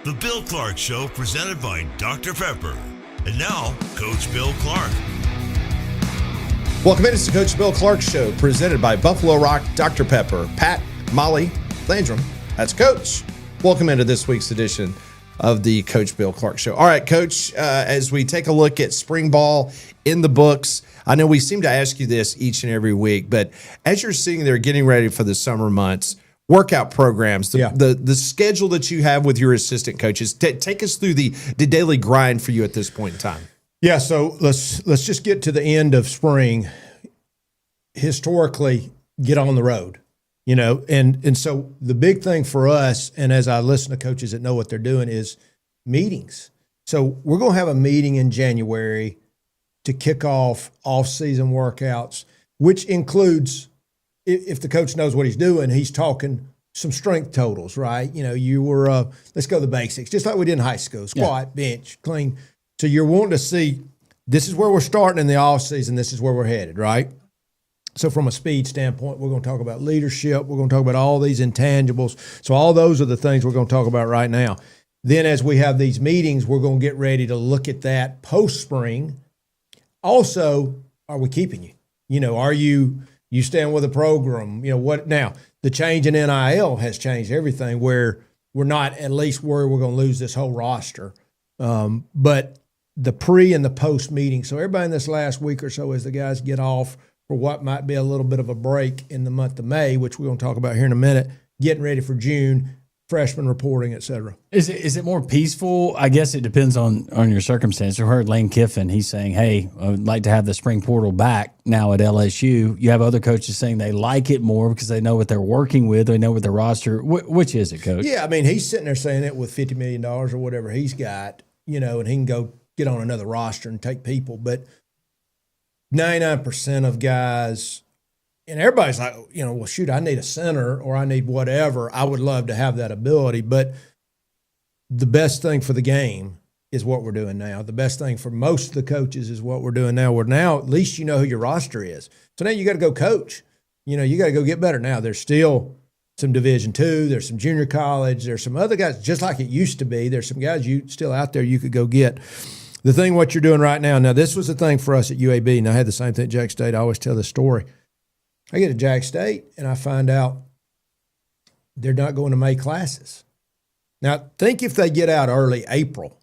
The Bill Clark Show, presented by Dr. Pepper. And now, Coach Bill Clark. Welcome in. It's the Coach Bill Clark Show, presented by Buffalo Rock, Dr. Pepper, Pat, Molly, Landrum. That's Coach. Welcome into this week's edition of the Coach Bill Clark Show. All right, Coach, as we take a look at spring ball in the books, I know we seem to ask you this each and every week, but as you're sitting there getting ready for the summer months, workout programs, the schedule that you have with your assistant coaches, take us through the daily grind for you at this point in time. Yeah, so let's just get to the end of spring. Historically, get on the road, and so the big thing for us, and as I listen to coaches that know what they're doing, is meetings. So we're going to have a meeting in January to kick off off-season workouts, which includes, if the coach knows what he's doing, he's talking some strength totals, right? You were, let's go to the basics, just like we did in high school, squat, bench, clean. So you're wanting to see, this is where we're starting in the offseason, this is where we're headed, right? So from a speed standpoint, we're going to talk about leadership. We're going to talk about all these intangibles. So all those are the things we're going to talk about right now. Then as we have these meetings, we're going to get ready to look at that post-spring. Also, are we keeping you? Are you staying with the program? What now? The change in NIL has changed everything, where we're not at least worried we're going to lose this whole roster. But the pre and the post meeting. So everybody in this last week or so, as the guys get off for what might be a little bit of a break in the month of May, which we're going to talk about here in a minute, getting ready for June, freshman reporting, et cetera. Is it more peaceful? I guess it depends on your circumstance. I heard Lane Kiffin, he's saying, hey, I would like to have the spring portal back now at LSU. You have other coaches saying they like it more because they know what they're working with, they know what their roster. Which is it, Coach? Yeah, I mean, he's sitting there saying it with $50 million or whatever he's got, and he can go get on another roster and take people. But 99% of guys, and everybody's like, well, shoot, I need a center or I need whatever. I would love to have that ability. But the best thing for the game is what we're doing now. The best thing for most of the coaches is what we're doing now. We're now, at least you know who your roster is. So now you got to go coach. You got to go get better now. There's still some Division II. There's some junior college. There's some other guys, just like it used to be. There's some guys you still out there you could go get. The thing what you're doing right now, this was the thing for us at UAB, and I had the same thing at Jack State. I always tell this story. I get to Jack State, and I find out they're not going to May classes. Now, think if they get out early April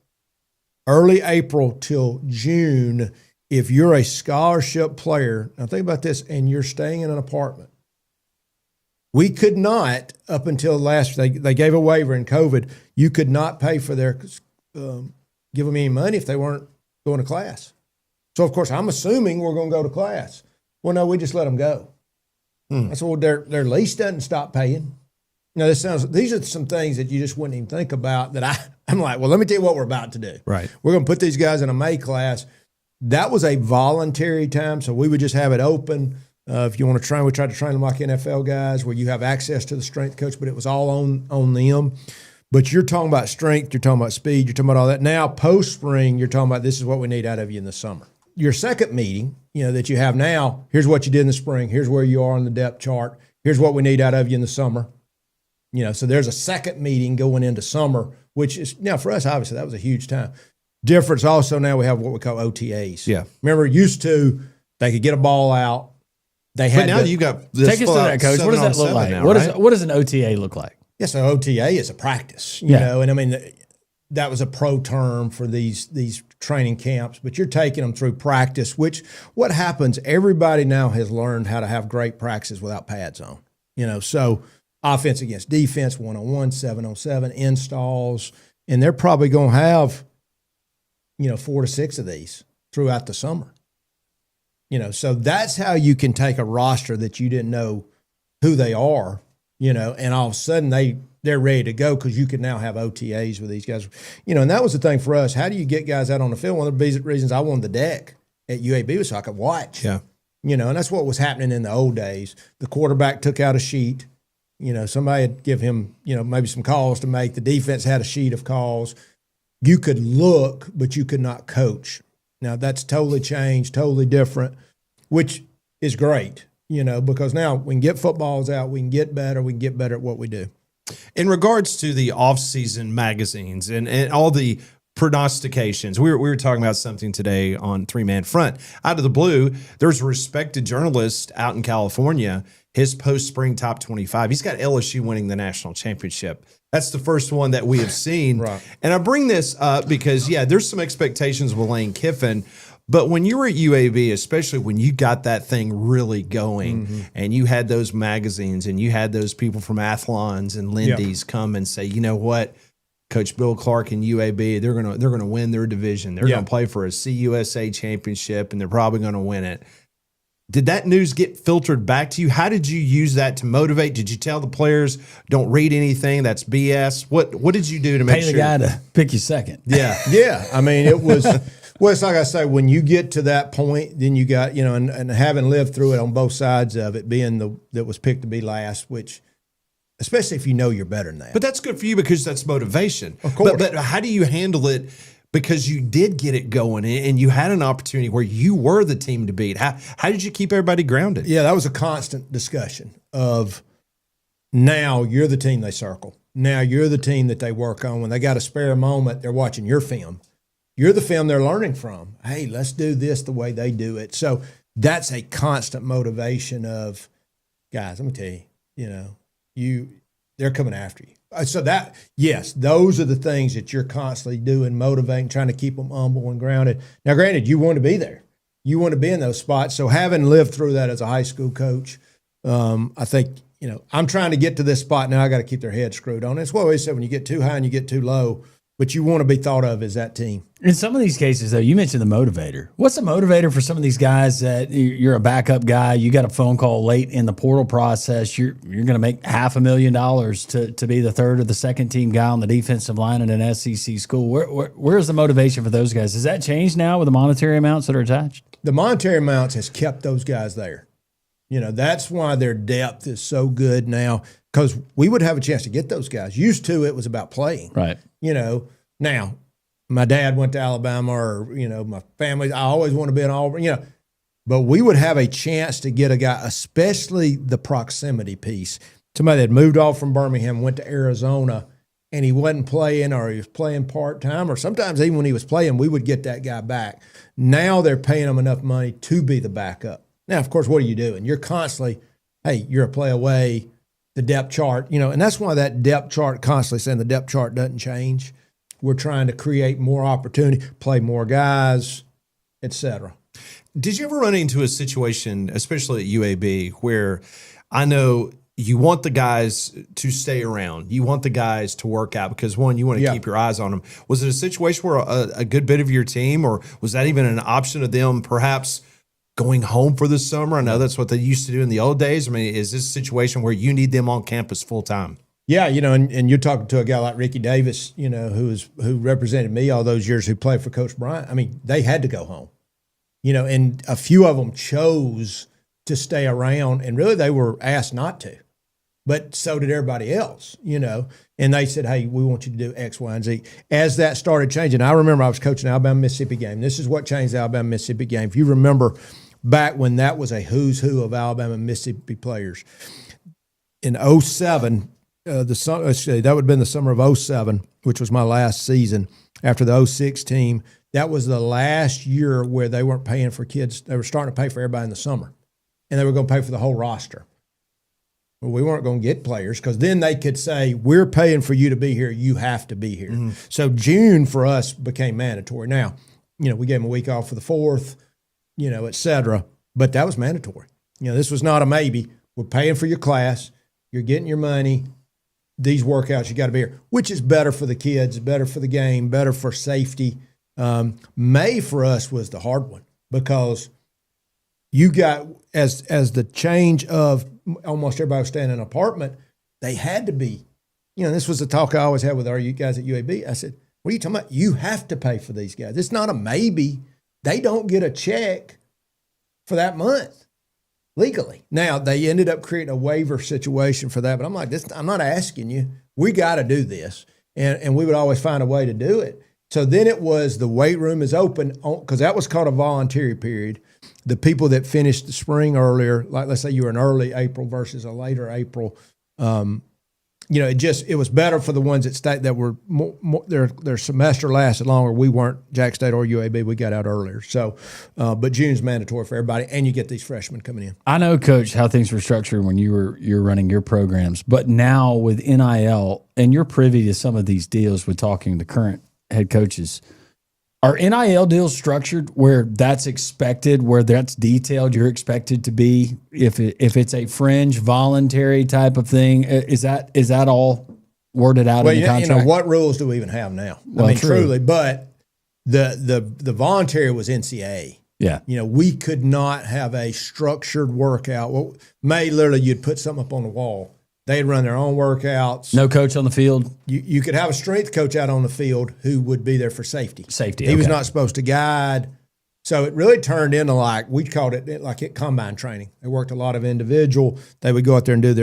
till June, if you're a scholarship player, now think about this, and you're staying in an apartment. We could not, up until they gave a waiver in COVID, you could not pay for their give them any money if they weren't going to class. So, of course, I'm assuming we're going to go to class. Well, no, we just let them go. That's what their lease doesn't stop paying. These are some things that you just wouldn't even think about that I'm like, well, let me tell you what we're about to do. Right. We're going to put these guys in a May class. That was a voluntary time, so we would just have it open. If you want to train, we tried to train them like NFL guys where you have access to the strength coach, but it was all on them. But you're talking about strength, you're talking about speed, you're talking about all that. Now, post-spring, you're talking about this is what we need out of you in the summer. Your second meeting, that you have now, here's what you did in the spring, here's where you are on the depth chart, here's what we need out of you in the summer. So there's a second meeting going into summer, which is, now for us, obviously, that was a huge time. Difference also now we have what we call OTAs. Yeah. Remember, used to, they could get a ball out. They had but now you got this. Take us to that, Coach. What does that look like? Now, what does an OTA look like? Yeah, so OTA is a practice, you know, and I mean, that was a pro term for these training camps, but you're taking them through practice, which what happens, everybody now has learned how to have great practices without pads on, so offense against defense, 1-on-1, 7-on-7, installs, and they're probably going to have, 4 to 6 of these throughout the summer. So that's how you can take a roster that you didn't know who they are, and all of a sudden they're ready to go because you can now have OTAs with these guys. And that was the thing for us. How do you get guys out on the field? One of the reasons I wanted the deck at UAB was so I could watch. Yeah. And that's what was happening in the old days. The quarterback took out a sheet. Somebody had give him, maybe some calls to make. The defense had a sheet of calls. You could look, but you could not coach. Now, that's totally changed, totally different, which is great, because now we can get footballs out, we can get better at what we do. In regards to the off-season magazines and all the prognostications, we were talking about something today on Three Man Front. Out of the blue, there's a respected journalist out in California, his post-spring top 25. He's got LSU winning the national championship. That's the first one that we have seen. Right. And I bring this up because, there's some expectations with Lane Kiffin. But when you were at UAB, especially when you got that thing really going and you had those magazines and you had those people from Athlons and Lindy's come and say, you know what, Coach Bill Clark and UAB, they're gonna win their division. They're gonna play for a CUSA championship and they're probably gonna win it. Did that news get filtered back to you? How did you use that to motivate? Did you tell the players, don't read anything, that's BS? What did you do to make Pay sure? the guy to pick you second. Yeah. Yeah. I mean, it was, well, it's like I say, when you get to that point, then you got, and having lived through it on both sides of it, being that was picked to be last, which, especially if you know you're better than that. But that's good for you because that's motivation. Of course. But how do you handle it? Because you did get it going and you had an opportunity where you were the team to beat. How did you keep everybody grounded? Yeah, that was a constant discussion of now you're the team they circle. Now you're the team that they work on. When they got a spare moment, they're watching your film. You're the film they're learning from. Hey, let's do this the way they do it. So that's a constant motivation of, guys, let me tell you, they're coming after you. So that, yes, those are the things that you're constantly doing, motivating, trying to keep them humble and grounded. Now, granted, you want to be there. You want to be in those spots. So having lived through that as a high school coach, I think, I'm trying to get to this spot now. I got to keep their head screwed on. It's what I always said, when you get too high and you get too low, but you want to be thought of as that team. In some of these cases, though, you mentioned the motivator. What's the motivator for some of these guys that you're a backup guy, you got a phone call late in the portal process, you're going to make $500,000 to be the third or the second team guy on the defensive line in an SEC school? Where's the motivation for those guys? Has that changed now with the monetary amounts that are attached? The monetary amounts has kept those guys there. That's why their depth is so good now, because we would have a chance to get those guys. Used to, it was about playing. Right. Now, my dad went to Alabama, or, my family, I always want to be an Auburn, but we would have a chance to get a guy, especially the proximity piece. Somebody that moved off from Birmingham, went to Arizona, and he wasn't playing, or he was playing part-time, or sometimes even when he was playing, we would get that guy back. Now they're paying him enough money to be the backup. Now, of course, what are you doing? You're constantly, hey, you're a play away, the depth chart, and that's why that depth chart, constantly saying the depth chart doesn't change. We're trying to create more opportunity, play more guys, et cetera. Did you ever run into a situation, especially at UAB, where I know you want the guys to stay around, you want the guys to work out because, one, you want to keep your eyes on them. Was it a situation where a good bit of your team, or was that even an option of them perhaps going home for the summer? I know that's what they used to do in the old days. I mean, is this a situation where you need them on campus full time? Yeah, and you're talking to a guy like Ricky Davis, who represented me all those years, who played for Coach Bryant. I mean, they had to go home, and a few of them chose to stay around, and really they were asked not to, but so did everybody else, and they said, hey, we want you to do X, Y, and Z. As that started changing, I remember I was coaching the Alabama-Mississippi game. This is what changed the Alabama-Mississippi game. If you remember back when that was a who's who of Alabama-Mississippi players, in 2007, that would have been the summer of 2007, which was my last season after the 2006 team. That was the last year where they weren't paying for kids. They were starting to pay for everybody in the summer, and they were going to pay for the whole roster. Well, we weren't going to get players because then they could say, we're paying for you to be here. You have to be here. Mm-hmm. So June for us became mandatory. Now, we gave them a week off for the 4th, et cetera, but that was mandatory. This was not a maybe. We're paying for your class. You're getting your money. These workouts, you got to be here, which is better for the kids, better for the game, better for safety. May for us was the hard one because you got, as the change of almost everybody was staying in an apartment, they had to be, this was the talk I always had with you guys at UAB. I said, what are you talking about? You have to pay for these guys. It's not a maybe. They don't get a check for that month legally. Now, they ended up creating a waiver situation for that, but I'm like, I'm not asking you. We got to do this. And we would always find a way to do it. So then it was the weight room is open because that was called a voluntary period. The people that finished the spring earlier, like let's say you were in early April versus a later April, it was better for the ones that were more, their semester lasted longer. We weren't Jack State or UAB. We got out earlier. So, but June's mandatory for everybody, and you get these freshmen coming in. I know, Coach, how things were structured when you're running your programs, but now with NIL, and you're privy to some of these deals with talking to current head coaches. Are NIL deals structured where that's expected, where that's detailed, you're expected to be? If it's a fringe, voluntary type of thing, is that all worded out in the contract? What rules do we even have now? Well, truly, but the voluntary was NCAA. Yeah. We could not have a structured workout. Well, literally you'd put something up on the wall. They'd run their own workouts. No coach on the field? You could have a strength coach out on the field who would be there for safety. He was not supposed to guide. So it really turned into we called it combine training. They worked a lot of individual. They would go out there and do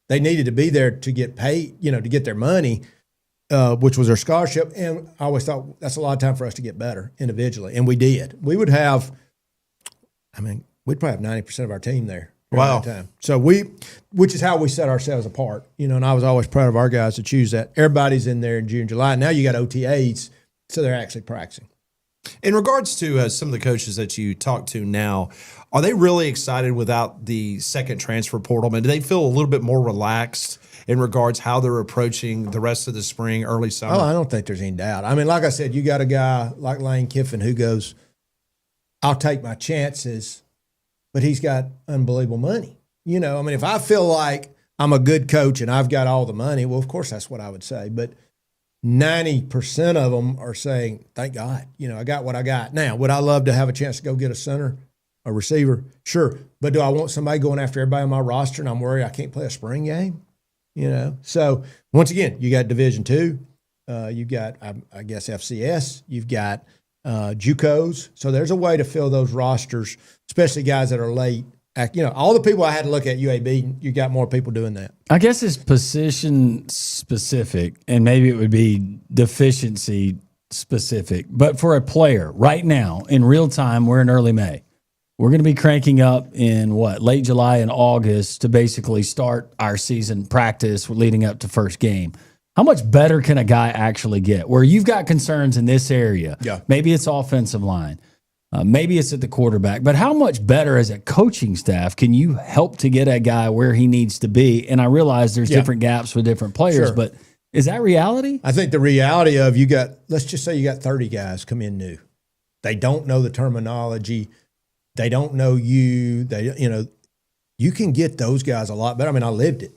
they needed to be there to get paid, to get their money, which was their scholarship. And I always thought that's a lot of time for us to get better individually. And we did. We would have, we'd probably have 90% of our team there. Wow. Time. So which is how we set ourselves apart, and I was always proud of our guys to choose that. Everybody's in there in June, July. Now you got OTAs, so they're actually practicing. In regards to some of the coaches that you talk to now, are they really excited without the second transfer portal? Do they feel a little bit more relaxed in regards how they're approaching the rest of the spring, early summer? Oh, I don't think there's any doubt. Like I said, you got a guy like Lane Kiffin who goes, I'll take my chances, but he's got unbelievable money. If I feel like I'm a good coach and I've got all the money, well, of course that's what I would say. But 90% of them are saying, thank God, I got what I got. Now, would I love to have a chance to go get a center, a receiver? Sure. But do I want somebody going after everybody on my roster and I'm worried I can't play a spring game? So once again, you got Division II, you've got, I guess, FCS, you've got JUCOs. So there's a way to fill those rosters, especially guys that are late. All the people I had to look at UAB, you got more people doing that. I guess it's position specific, and maybe it would be deficiency specific. But for a player right now, in real time, we're in early May. We're going to be cranking up in late July and August to basically start our season practice leading up to first game. How much better can a guy actually get? Where you've got concerns in this area, maybe it's offensive line, maybe it's at the quarterback, but how much better as a coaching staff can you help to get a guy where he needs to be? And I realize there's different gaps with different players, but is that reality? I think the reality of let's just say you got 30 guys come in new. They don't know the terminology. They don't know you. You can get those guys a lot better. I lived it,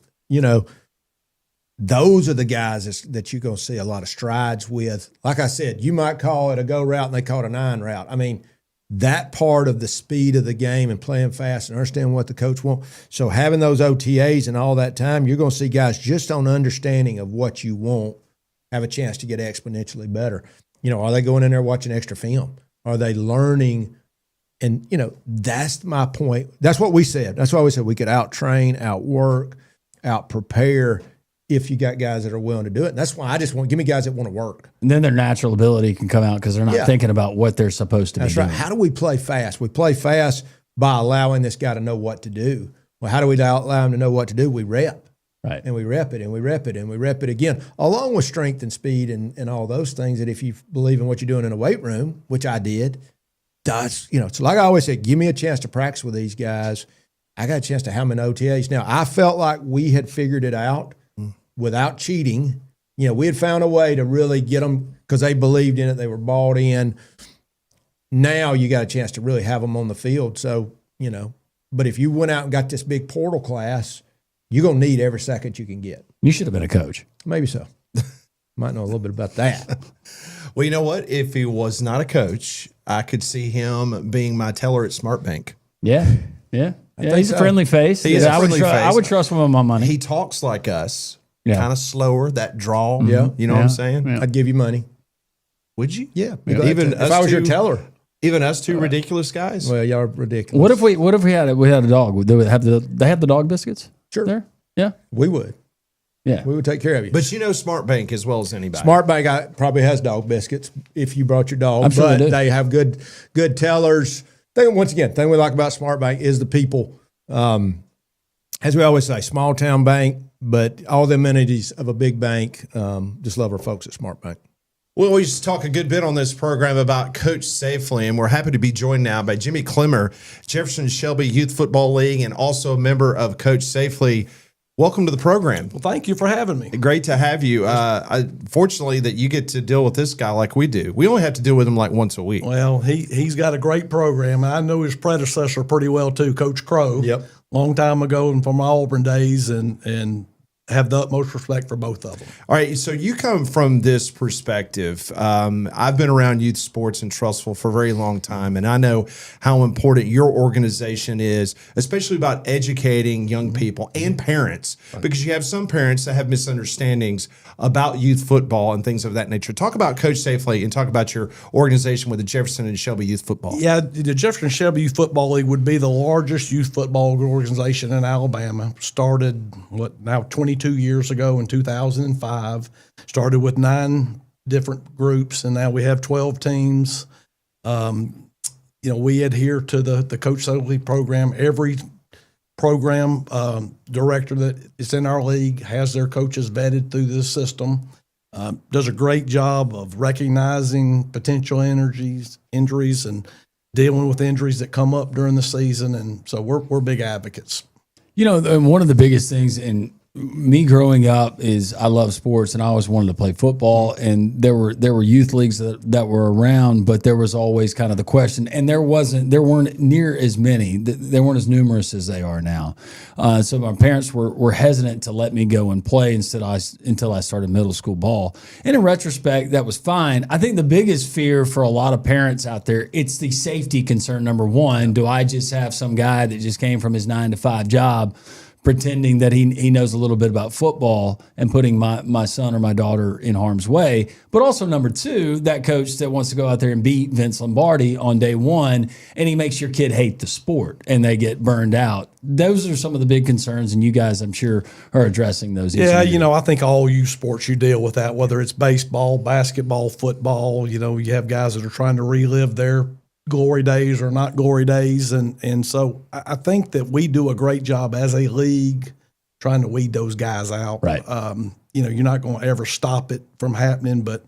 Those are the guys that you're going to see a lot of strides with. Like I said, you might call it a go route and they call it a 9 route. That part of the speed of the game and playing fast and understanding what the coach wants. So having those OTAs and all that time, you're going to see guys just on understanding of what you want have a chance to get exponentially better. Are they going in there watching extra film? Are they learning? And, that's my point. That's what we said. That's why we said we could out-train, out-work, out-prepare if you got guys that are willing to do it. And that's why I just give me guys that want to work. And then their natural ability can come out because they're not thinking about what they're supposed to be doing. That's right. How do we play fast? We play fast by allowing this guy to know what to do. Well, how do we allow him to know what to do? We rep. Right. And we rep it and we rep it and we rep it again, along with strength and speed and all those things that if you believe in what you're doing in a weight room, which I did, it's like I always say, give me a chance to practice with these guys. I got a chance to have them in OTAs. Now, I felt like we had figured it out without cheating. We had found a way to really get them because they believed in it. They were bought in. Now you got a chance to really have them on the field. So, but if you went out and got this big portal class, you're going to need every second you can get. You should have been a coach. Maybe so. Might know a little bit about that. Well, you know what? If he was not a coach, I could see him being my teller at Smart Bank. Yeah. He's a friendly face. He is a friendly face. I would trust him with my money. He talks like us. Kind of slower, that draw. Yeah. You know what I'm saying? Yeah. I'd give you money. Would you? Yeah. Even if I was your teller. Even us two ridiculous guys? Well, y'all are ridiculous. What if we had a dog? Would they have the dog biscuits? Sure. There? Yeah. We would. Yeah. We would take care of you. But Smart Bank as well as anybody. Smart Bank probably has dog biscuits if you brought your dog. I'm sure but they do. They have good tellers. Thing we like about Smart Bank is the people. As we always say, small town bank, but all the amenities of a big bank. Just love our folks at Smart Bank. We always talk a good bit on this program about Coach Safely, and we're happy to be joined now by Jimmy Clemmer, Jefferson Shelby Youth Football League, and also a member of Coach Safely. Welcome to the program. Well, thank you for having me. Great to have you. Fortunately, that you get to deal with this guy like we do. We only have to deal with him like once a week. Well, he's got a great program. I know his predecessor pretty well too, Coach Crow. Yep. Long time ago and from my Auburn days, and have the utmost respect for both of them. All right, so you come from this perspective. I've been around youth sports in Trussville for a very long time, and I know how important your organization is, especially about educating young people and parents, because you have some parents that have misunderstandings about youth football and things of that nature. Talk about Coach Safely and talk about your organization with the Jefferson and Shelby Youth Football. Yeah, the Jefferson Shelby Youth Football League would be the largest youth football organization in Alabama. Started, now 22 years ago in 2005. Started with 9 different groups, and now we have 12 teams. We adhere to the Coach Safely program. Every program director that is in our league has their coaches vetted through this system. Does a great job of recognizing potential injuries and dealing with injuries that come up during the season, and so we're big advocates. One of the biggest things in me growing up is I love sports, and I always wanted to play football. And there were youth leagues that were around, but there was always kind of the question, and there weren't near as many. They weren't as numerous as they are now. So my parents were hesitant to let me go and play until I started middle school ball. And in retrospect, that was fine. I think the biggest fear for a lot of parents out there, it's the safety concern. Number one, do I just have some guy that just came from his 9-to-5 job pretending that he knows a little bit about football and putting my son or my daughter in harm's way? But also, number two, that coach that wants to go out there and beat Vince Lombardi on day one, and he makes your kid hate the sport and they get burned out. Those are some of the big concerns, and you guys, I'm sure, are addressing those issues. Yeah, I think all youth sports you deal with that, whether it's baseball, basketball, football. You have guys that are trying to relive their glory days or not glory days. And so I think that we do a great job as a league trying to weed those guys out. Right. You're not going to ever stop it from happening, but,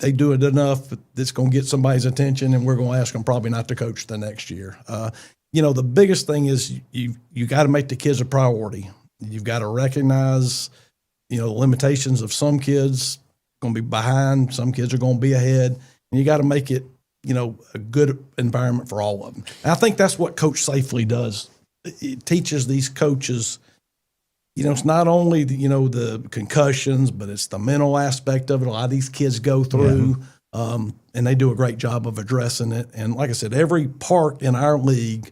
they do it enough that's going to get somebody's attention, and we're going to ask them probably not to coach the next year. The biggest thing is you got to make the kids a priority. You've got to recognize, the limitations of some kids going to be behind, some kids are going to be ahead, and you got to make it a good environment for all of them. And I think that's what Coach Safely does. It teaches these coaches, it's not only the concussions, but it's the mental aspect of it. A lot of these kids go through, and they do a great job of addressing it. And like I said, every part in our league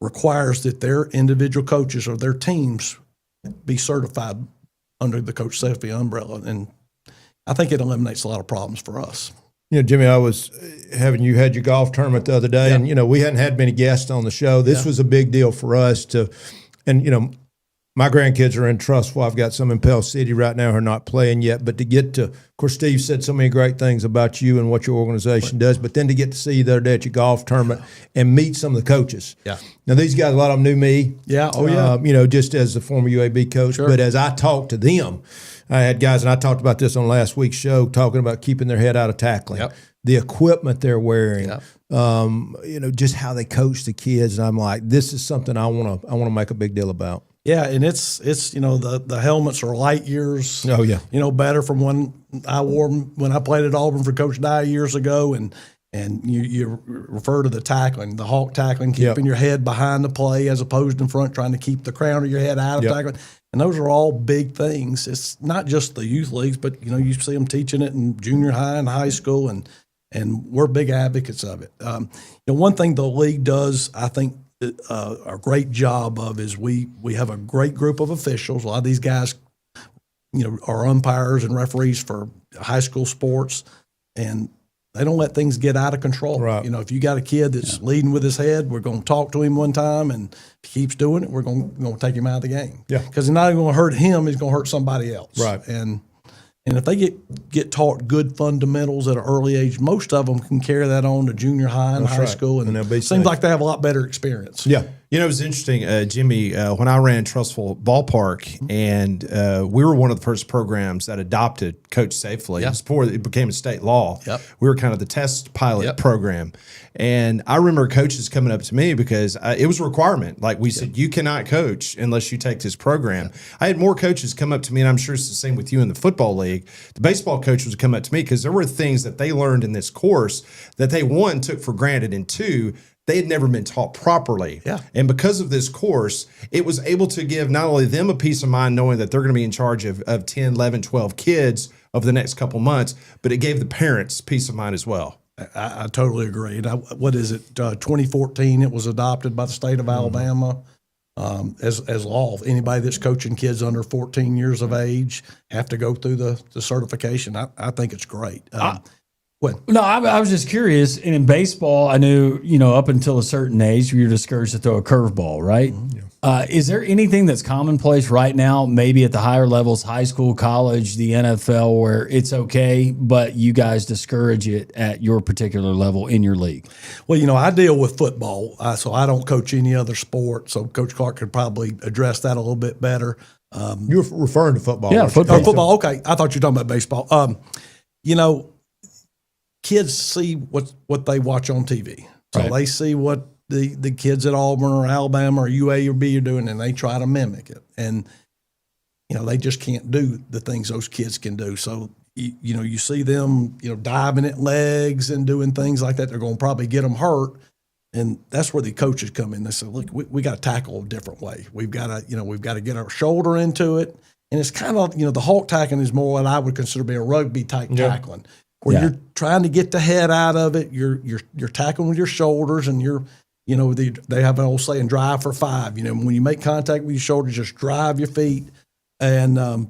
requires that their individual coaches or their teams be certified under the Coach Safely umbrella. And I think it eliminates a lot of problems for us. Jimmy, I was having you had your golf tournament the other day, and we hadn't had many guests on the show. This was a big deal for us my grandkids are in Trussville. I've got some in Pell City right now who are not playing yet, but to get to, of course, Steve said so many great things about you and what your organization does, but then to get to see you the other day at your golf tournament and meet some of the coaches. Yeah. Now, these guys, a lot of them knew me. Yeah. Oh, yeah. Just as the former UAB coach, but as I talked to them, I had guys, and I talked about this on last week's show, talking about keeping their head out of tackling, the equipment they're wearing, just how they coach the kids. And I'm like, this is something I want to make a big deal about. Yeah, and it's the helmets are light years. Oh yeah, better from when I wore them when I played at Auburn for Coach Dye years ago, and you refer to the tackling, the hawk tackling, keeping your head behind the play as opposed to in front, trying to keep the crown of your head out of tackling. And those are all big things. It's not just the youth leagues, but you see them teaching it in junior high and high school, and we're big advocates of it. One thing the league does, I think, a great job of is we have a great group of officials. A lot of these guys, are umpires and referees for high school sports, and they don't let things get out of control. Right. If you got a kid that's leading with his head, we're going to talk to him one time, and if he keeps doing it, we're going to take him out of the game. Yeah, because he's not even going to hurt him; he's going to hurt somebody else. Right. And if they get taught good fundamentals at an early age, most of them can carry that on to junior high and high school, and it seems like they have a lot better experience. Yeah. You know, it was interesting, Jimmy, when I ran Trustful Ballpark, and we were one of the first programs that adopted Coach Safely. Yeah. Before it became a state law. Yep. We were kind of the test pilot Yep. program. And I remember coaches coming up to me because it was a requirement. Like we said, you cannot coach unless you take this program. I had more coaches come up to me, and I'm sure it's the same with you in the football league. The baseball coaches would come up to me because there were things that they learned in this course that they, one, took for granted, and two, they had never been taught properly. Yeah. And because of this course, it was able to give not only them a peace of mind knowing that they're going to be in charge of 10, 11, 12 kids over the next couple months, but it gave the parents peace of mind as well. I totally agree. And what is it? 2014, it was adopted by the state of Alabama as law. Anybody that's coaching kids under 14 years of age have to go through the certification. I think it's great. No, I was just curious. And in baseball, I knew, up until a certain age, you're discouraged to throw a curveball, right? Is there anything that's commonplace right now, maybe at the higher levels, high school, college, the NFL, where it's okay, but you guys discourage it at your particular level in your league? Well, I deal with football, so I don't coach any other sport. So Coach Clark could probably address that a little bit better. You're referring to football. Yeah, aren't you? football. Football. Okay, I thought you were talking about baseball. Kids see what they watch on TV. So Right. they see what the kids at Auburn or Alabama or UA or B are doing, and they try to mimic it. And, they just can't do the things those kids can do. So, you see them, diving at legs and doing things like that. They're going to probably get them hurt. And that's where the coaches come in. They say, look, we got to tackle a different way. We've got to get our shoulder into it. And it's kind of, the Hulk tackling is more what I would consider be a rugby type tackling. Where you're trying to get the head out of it, you're tackling with your shoulders, and they have an old saying, drive for five. When you make contact with your shoulders, just drive your feet, and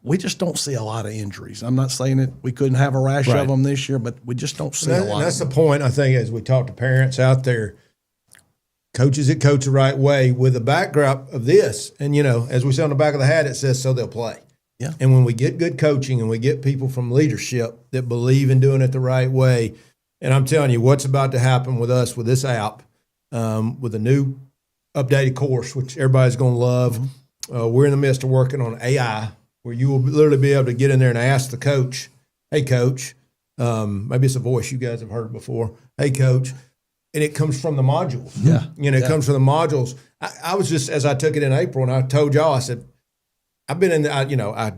we just don't see a lot of injuries. I'm not saying that we couldn't have a rash of them this year, but we just don't see a lot. And that's the point, I think, as we talk to parents out there, coaches that coach the right way with the backdrop of this, and as we say on the back of the hat, it says so they'll play. Yeah. And when we get good coaching and we get people from leadership that believe in doing it the right way, and I'm telling you, what's about to happen with us with this app, with a new updated course, which everybody's going to love. We're in the midst of working on AI, where you will literally be able to get in there and ask the coach, hey, coach, maybe it's a voice you guys have heard before, hey, coach, and it comes from the modules. Yeah. It comes from the modules. I was just, as I took it in April, and I told y'all, I said, I've been in the, I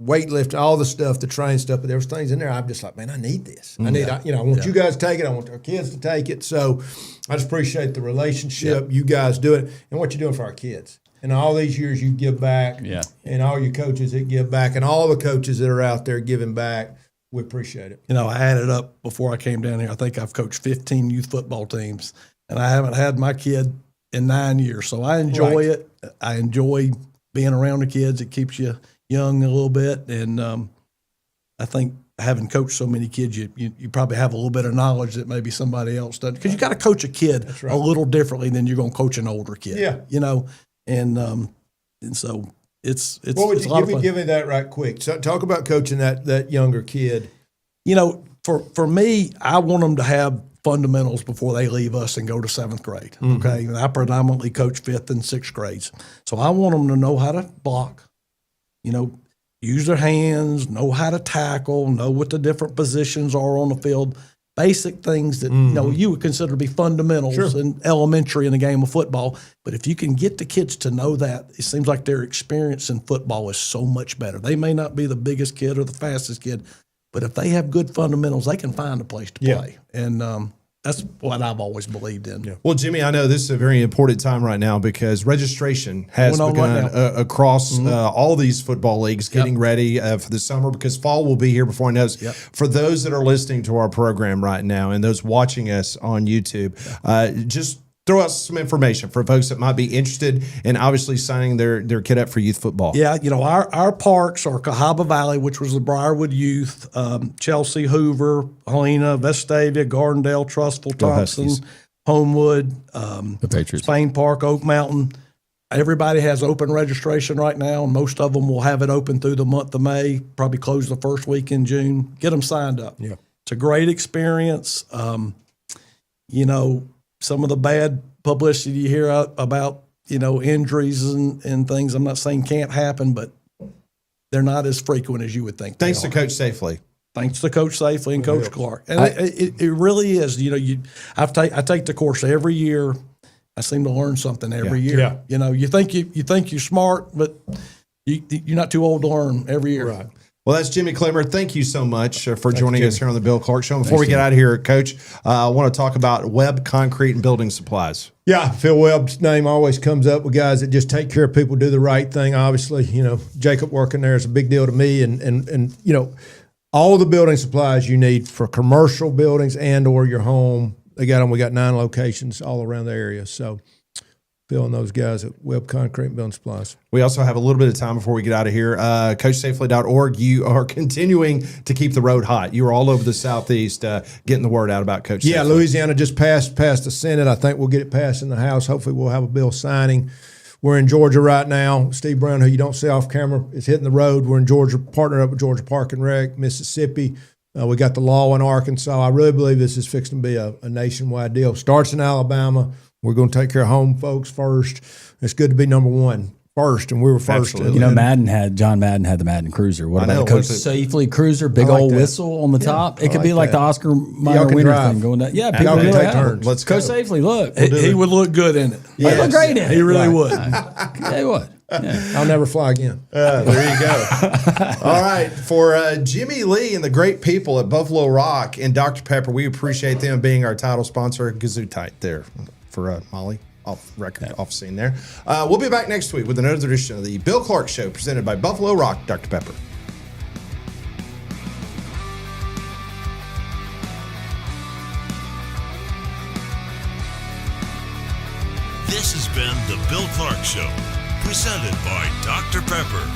weightlifting, all the stuff, the train stuff, but there was things in there. I'm just like, man, I need this. I want you guys to take it. I want our kids to take it. So I just appreciate the relationship you guys do it and what you're doing for our kids. And all these years you give back, and all your coaches that give back, and all the coaches that are out there giving back, we appreciate it. I added up before I came down here. I think I've coached 15 youth football teams, and I haven't had my kid in 9 years. So I enjoy it. I enjoy being around the kids. It keeps you young a little bit. And I think having coached so many kids, you probably have a little bit of knowledge that maybe somebody else doesn't. Because you got to coach a kid a little differently than you're going to coach an older kid. Yeah. And so it's What would it's a you lot of fun. give me that right quick? So talk about coaching that younger kid. For me, I want them to have fundamentals before they leave us and go to 7th grade. Okay. And I predominantly coach 5th and 6th grades. So I want them to know how to block, use their hands, know how to tackle, know what the different positions are on the field, basic things that, you would consider to be fundamentals in elementary in the game of football. But if you can get the kids to know that, it seems like their experience in football is so much better. They may not be the biggest kid or the fastest kid, but if they have good fundamentals, they can find a place to play. And that's what I've always believed in. Yeah. Well, Jimmy, I know this is a very important time right now because registration has Going on begun right across all these football leagues getting ready for the summer because fall will be here before it knows. For those that are listening to our program right now and those watching us on YouTube, just throw out some information for folks that might be interested in obviously signing their kid up for youth football. Yeah, our parks are Cahaba Valley, which was the Briarwood Youth, Chelsea, Hoover, Helena, Vestavia, Gardendale, Trustful, Thompson, Homewood, The Patriots. Spain Park, Oak Mountain. Everybody has open registration right now, and most of them will have it open through the month of May, probably close the first week in June. Get them signed up. Yeah. It's a great experience. some of the bad publicity you hear about, injuries and things. I'm not saying can't happen, but they're not as frequent as you would think. Thanks to Coach Safely. Thanks to Coach Safely and Coach Clark. And it really is. I take the course every year. I seem to learn something every year. Yeah. You think you're smart, but you're not too old to learn every year. Right. Well, that's Jimmy Clemmer. Thank you so much for joining us here on the Bill Clark Show. Before we get out of here, Coach, I want to talk about Webb Concrete and Building Supplies. Yeah, Phil Webb's name always comes up with guys that just take care of people, do the right thing. Obviously, Jacob working there is a big deal to me, and all the building supplies you need for commercial buildings and or your home. They got them. We got 9 locations all around the area. So Phil and those guys at Webb Concrete and Building Supplies. We also have a little bit of time before we get out of here. CoachSafely.org, you are continuing to keep the road hot. You are all over the Southeast getting the word out about Coach Safely. Yeah, Louisiana just passed the Senate. I think we'll get it passed in the House. Hopefully we'll have a bill signing. We're in Georgia right now. Steve Brown, who you don't see off camera, is hitting the road. We're in Georgia, partnered up with Georgia Park and Rec, Mississippi. We got the law in Arkansas. I really believe this is fixing to be a nationwide deal. Starts in Alabama. We're going to take care of home folks first. It's good to be number one first, and we were first. Absolutely. John Madden had the Madden Cruiser. What I about know, the Coach what's it- Safely Cruiser? Big I like old that. whistle on the top. It I could be like like the that. Oscar Y'all Mayer can winner drive. thing going down. Yeah, Y'all people can really take have turns. it. Let's Coach go. Safely, look. He would look good in it. He look great in it. He really would. They would. Yeah. I'll never fly again. There you go. All right. For Jimmy Lee and the great people at Buffalo Rock and Dr. Pepper, we appreciate them being our title sponsor. Gazoo tight there for Molly. Off record, off scene there. We'll be back next week with another edition of the Bill Clark Show presented by Buffalo Rock, Dr. Pepper. This has been the Bill Clark Show, presented by Dr. Pepper.